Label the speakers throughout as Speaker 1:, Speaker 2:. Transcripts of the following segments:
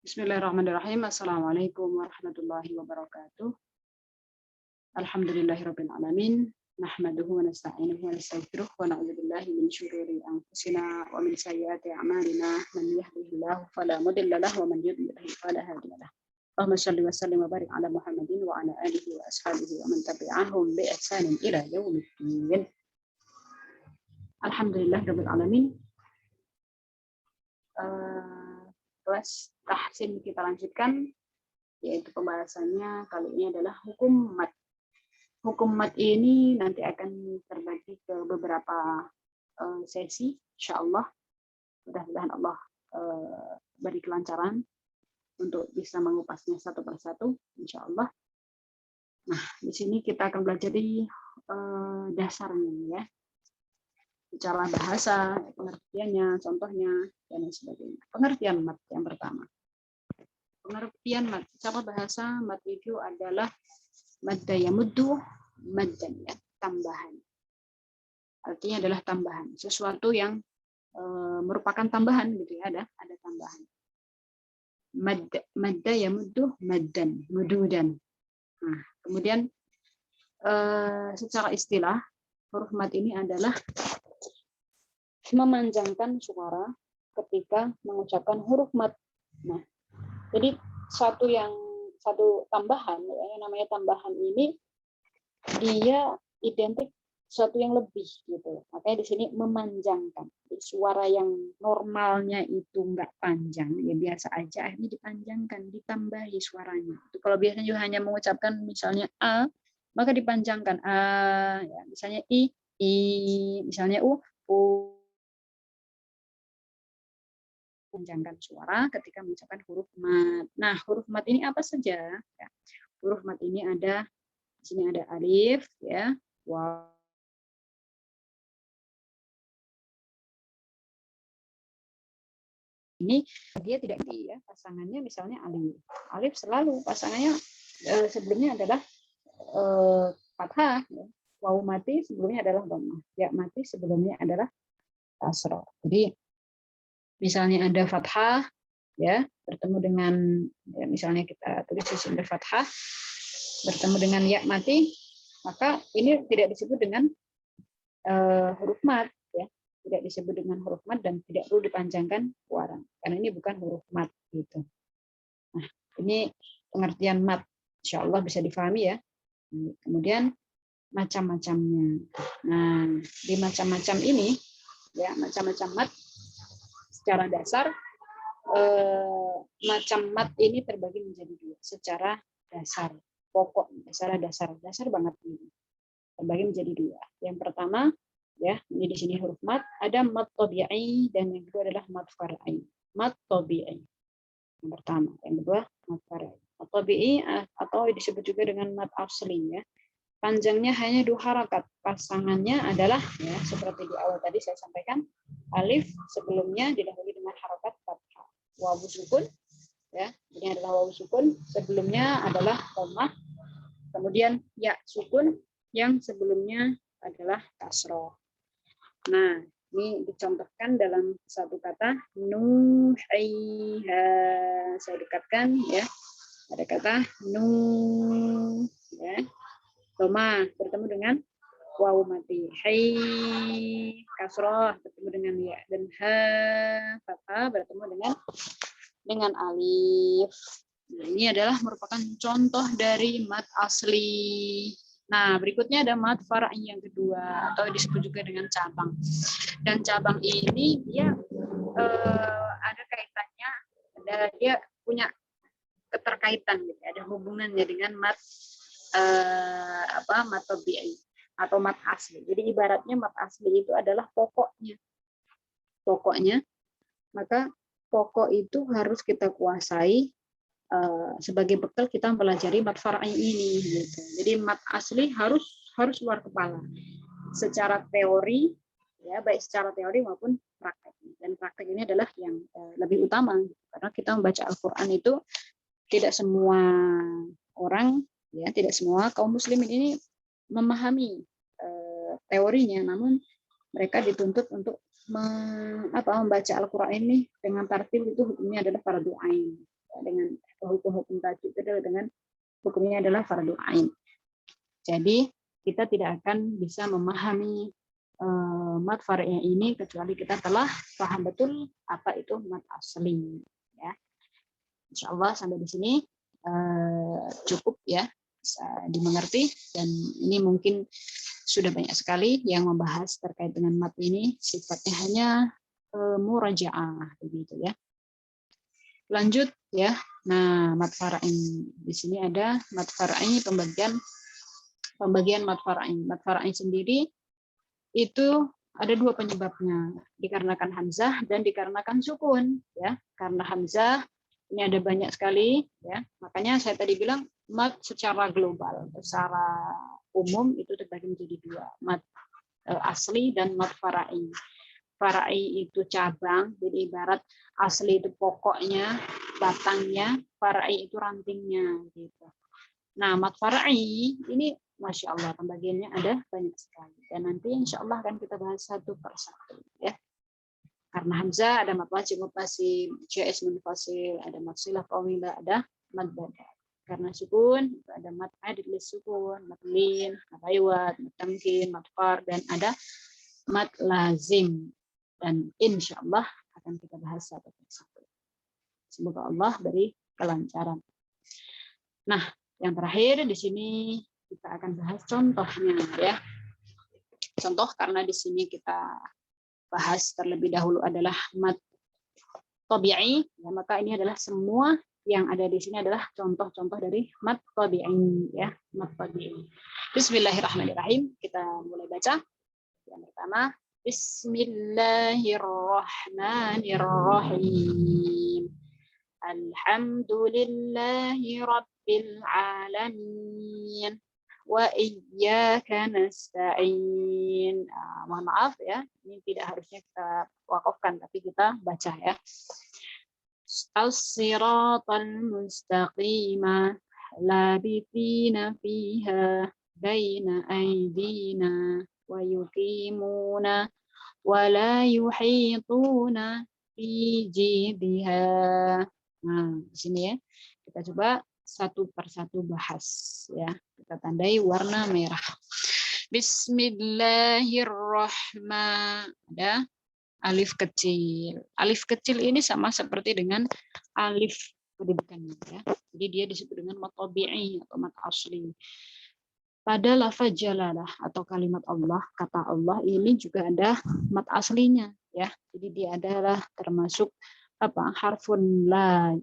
Speaker 1: Bismillahirrahmanirrahim. Assalamualaikum warahmatullahi wabarakatuh. Alhamdulillahirabbil alamin. Nahmaduhu wa nasta'inuhu wa nastaghfiruh wa na'udzu billahi min syururi anfusina wa min sayyiati a'malina. Man yahdihillahu fala mudilla lahu wa man yudlil fala hadiya lahu. Allahumma shalli wa sallim wa barik ala Muhammadin wa ala alihi wa ashabihi wa man tabi'ahum bi ihsanin ila yaumiddin. Alhamdulillahirabbil alamin. Kelas tahsin kita lanjutkan, yaitu pembahasannya kali ini adalah hukum mat. Hukum mat ini nanti akan terbagi ke beberapa sesi, insya Allah. Mudah-mudahan Allah beri kelancaran untuk bisa mengupasnya satu persatu, insya Allah. Nah, di sini kita akan belajar di dasarnya, ya. Bicara bahasa, pengertiannya, contohnya, dan sebagainya. Pengertian mat yang pertama. Pengertian mat. Secara bahasa, mat itu adalah madda yamuddu maddan, ya, tambahan. Artinya adalah tambahan. Sesuatu yang merupakan tambahan, gitu ya, ada tambahan. Madda yamuddu maddan, mududan. Nah, kemudian secara istilah, huruf mat ini adalah memanjangkan suara ketika mengucapkan huruf mat. Nah, jadi satu tambahan, ya, yang namanya tambahan ini dia identik sesuatu yang lebih, gitu. Makanya di sini memanjangkan. Jadi, suara yang normalnya itu nggak panjang, ya biasa aja, akhirnya dipanjangkan, ditambahi suaranya. Itu kalau biasanya juga hanya mengucapkan misalnya a, maka dipanjangkan a, ya, misalnya i, misalnya u. Panjangkan suara ketika mengucapkan huruf mat. Nah, huruf mat ini apa saja? Ya, huruf mat ini ada, di sini ada alif, ya, waw. Ini dia tidak ya, pasangannya misalnya alif. Alif selalu pasangannya sebelumnya adalah fathah, ya. Waw mati sebelumnya adalah dhammah. Ya mati sebelumnya adalah kasrah. Jadi misalnya ada fathah, ya, bertemu dengan, ya, misalnya kita tulis di sini fathah bertemu dengan ya mati, maka ini tidak disebut dengan huruf mat, ya, tidak disebut dengan huruf mat dan tidak perlu dipanjangkan suara karena ini bukan huruf mat, gitu. Nah, ini pengertian mat, insya Allah bisa difahami, ya. Kemudian macam-macamnya. Nah, di macam-macam ini, ya, macam-macam mat secara dasar. Macam mat ini terbagi menjadi dua secara dasar, pokok, secara dasar banget ini terbagi menjadi dua. Yang pertama, ya, ini di sini huruf mat, ada mat tabi'i dan yang kedua adalah mat far'i. Mat tabi'i yang pertama, yang kedua mat far'i. Mat tabi'i atau disebut juga dengan mat asli, ya. Panjangnya hanya 2 harakat. Pasangannya adalah, ya, seperti di awal tadi saya sampaikan, alif sebelumnya didahului dengan harakat fathah. Wawu sukun, ya, ini adalah wawu sukun, sebelumnya adalah dhammah, kemudian ya sukun yang sebelumnya adalah kasroh. Nah, ini dicontohkan dalam satu kata nuhaiha. Saya dekatkan, ya, ada kata nu, ya, dhammah bertemu dengan wawu mati, hai kasroh bertemu dengan ya, dan ha fathah bertemu dengan alif. Nah, ini adalah merupakan contoh dari mat asli. Nah, berikutnya ada mat far'i yang kedua atau disebut juga dengan cabang. Dan cabang ini dia ada kaitannya, dia punya keterkaitan, gitu, ada hubungannya dengan mat mat tabi'i atau mat asli. Jadi ibaratnya mat asli itu adalah pokoknya, maka pokok itu harus kita kuasai sebagai bekal kita mempelajari mat far'i ini, gitu. Jadi mat asli harus luar kepala secara teori, ya, baik secara teori maupun praktek. Dan praktek ini adalah yang lebih utama, karena kita membaca Al-Qur'an itu tidak semua orang, ya, tidak semua kaum muslimin ini memahami teorinya, namun mereka dituntut untuk membaca Al-Qur'an ini dengan tartil, itu hukumnya adalah fardhu ain. dengan hukum-hukum tajwid itu dengan hukumnya adalah fardu ain. Jadi kita tidak akan bisa memahami mad far'i ini kecuali kita telah paham betul apa itu mad asli. Ya. Insya Allah sampai di sini cukup ya, bisa dimengerti, dan ini mungkin sudah banyak sekali yang membahas terkait dengan mad ini, sifatnya hanya murajaah begitu ya. Lanjut ya. Nah, mad far'i di sini ada mad far'i, pembagian mad far'i. Mad far'i sendiri itu ada dua penyebabnya, dikarenakan hamzah dan dikarenakan sukun ya. Karena hamzah ini ada banyak sekali ya. Makanya saya tadi bilang mad secara global, secara umum itu terbagi menjadi dua, mad asli dan mad far'i. Far'i itu cabang, jadi ibarat asli itu pokoknya, batangnya, far'i itu rantingnya gitu. Nah, mad far'i ini Masya Allah pembagiannya ada banyak sekali, dan nanti Insya Allah akan kita bahas satu persatu ya. Karena hamzah ada mad wajib muttasil, jaiz munfasil, ada mad silah qawila, ada mad badal. Karena sukun itu ada mad adid lis sukun, mad lin, mad iwad, mad tamkin, mad far, dan ada mad lazim. Dan insya Allah akan kita bahas satu persatu. Semoga Allah beri kelancaran. Nah, yang terakhir di sini kita akan bahas contohnya ya. Contoh karena di sini kita bahas terlebih dahulu adalah mad tabi'i, ya, maka ini adalah semua yang ada di sini adalah contoh-contoh dari mad tabi'i ya, mad tabi'i. Bismillahirrahmanirrahim. Kita mulai baca. Yang pertama, Bismillahirrahmanirrahim. Alhamdulillahi Rabbil Alamin. Wa iyyaka nasta'in. Mohon maaf ya, ini tidak harusnya kita wakafkan, tapi kita baca ya. As-siratal mustaqima labithina fiha baina aydina wa yuqimuna wa la yuhituna fi jidha. Nah, di sini ya. Kita coba satu persatu bahas ya. Kita tandai warna merah. Bismillahirrahmanirrahim. Ada alif kecil. Alif kecil ini sama seperti dengan alif kedudukannya ya. Jadi dia disebut dengan mad tabi'i atau mad asli. Pada lafaz jalalah atau kalimat Allah, kata Allah ini juga ada mad aslinya ya. Jadi dia adalah termasuk harfun la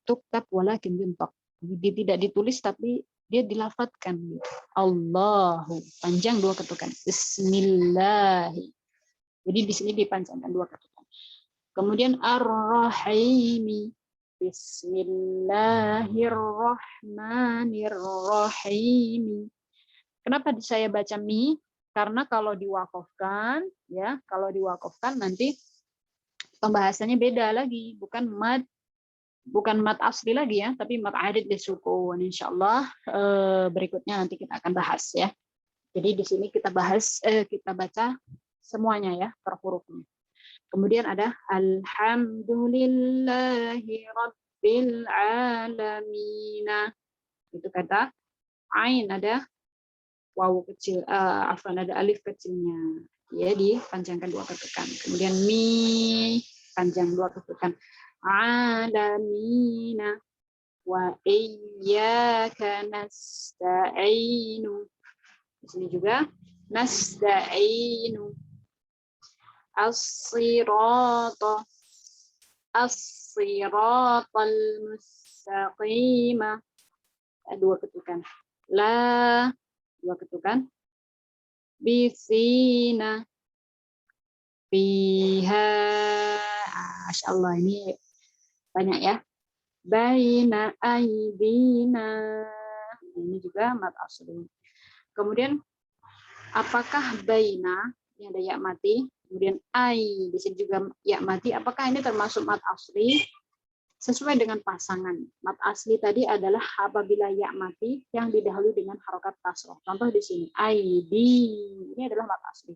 Speaker 1: tuktab walakin yuntak. Dia tidak ditulis tapi dia dilafatkan. Allahu, panjang dua ketukan. Bismillah. Jadi di sini dipanjangkan dua ketukan. Kemudian ar-rahimi. Bismillahirrahmanirrahim. Kenapa saya baca mi? Karena kalau diwakafkan ya, nanti pembahasannya beda lagi, bukan mad asli lagi ya, tapi mad adid disukun. Insyaallah berikutnya nanti kita akan bahas ya. Jadi di sini kita baca semuanya ya per hurufnya. Kemudian ada alhamdulillahi rabbil alamin. Itu kata ain, ada wawu kecil, ada alif kecilnya. Ya, dipanjangkan dua ketukan. Kemudian mi panjang dua ketukan. Alamina wa iyyaka nasta'inu. Di sini juga nasta'inu. As-sirata as-siratal mustaqima. Dua ketukan. La dua ketukan. Bisina fiha. Masya Allah, ini banyak ya. Baina aidina. Ini juga mad asli. Kemudian apakah baina, ini ada ya mati, kemudian ai di sini juga ya mati, apakah ini termasuk mad asli? Sesuai dengan pasangan. Mad asli tadi adalah apabila ya mati yang didahului dengan harokat kasroh. Contoh di sini aidi, ini adalah mad asli.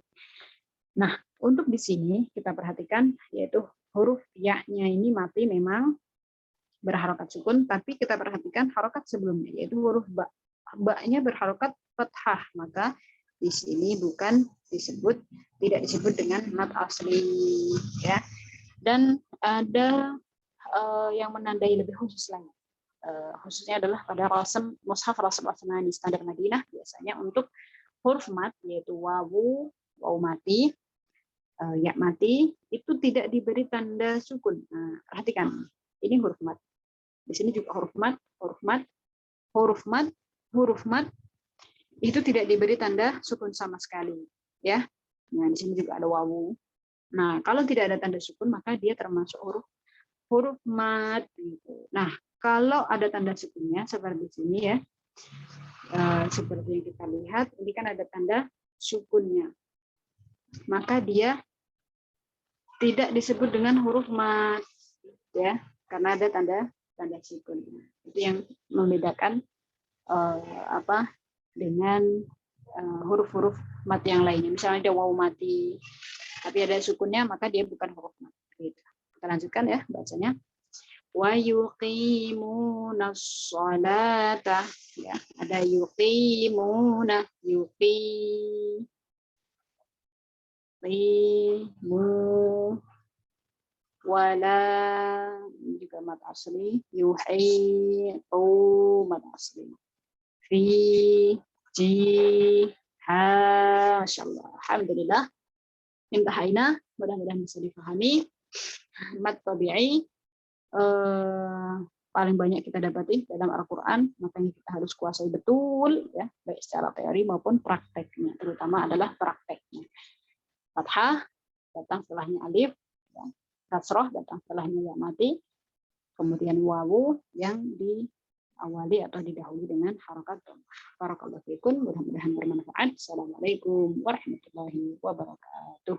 Speaker 1: Nah, untuk di sini kita perhatikan yaitu huruf ya-nya ini mati memang berharokat sukun, tapi kita perhatikan harokat sebelumnya, yaitu huruf ba. Ba-nya berharokat fathah, maka di sini tidak disebut dengan mad asli, ya. Dan ada yang menandai lebih khusus lagi. Khususnya adalah pada rasem mushaf rasem asnani standar Madinah, biasanya untuk huruf mat, yaitu wawu, wawu mati, ya mati, itu tidak diberi tanda sukun. Nah, perhatikan, ini huruf mat. Di sini juga huruf mat, huruf mat, huruf mat, huruf mat, itu tidak diberi tanda sukun sama sekali, ya. Nah, di sini juga ada wawu. Nah, kalau tidak ada tanda sukun, maka dia termasuk huruf mat. Gitu. Nah, kalau ada tanda sukunnya seperti di sini, ya, seperti yang kita lihat, ini kan ada tanda sukunnya, maka dia tidak disebut dengan huruf mat, ya, karena ada tanda sukun. Itu yang membedakan dengan huruf-huruf mat yang lainnya. Misalnya ada wawu mati, tapi ada sukunnya, maka dia bukan huruf mat. Gitu. Kita lanjutkan ya bacanya. Wa yuqimuna sholata, ya, ada yuqimu wala juga mat asli, yuhitu mat asli, fi ji ha, masyaallah, alhamdulillah, intahaina, mudah-mudahan bisa dipahami. Mat tabi'i paling banyak kita dapati dalam Al-Quran, makanya kita harus kuasai betul, ya, baik secara teori maupun prakteknya, terutama adalah prakteknya. Fathah datang setelahnya alif, ya. Kasroh datang setelahnya ya mati, kemudian wawu yang diawali atau didahului dengan harokat dhammah. Barakallahu fikum, mudah-mudahan bermanfaat. Assalamualaikum warahmatullahi wabarakatuh.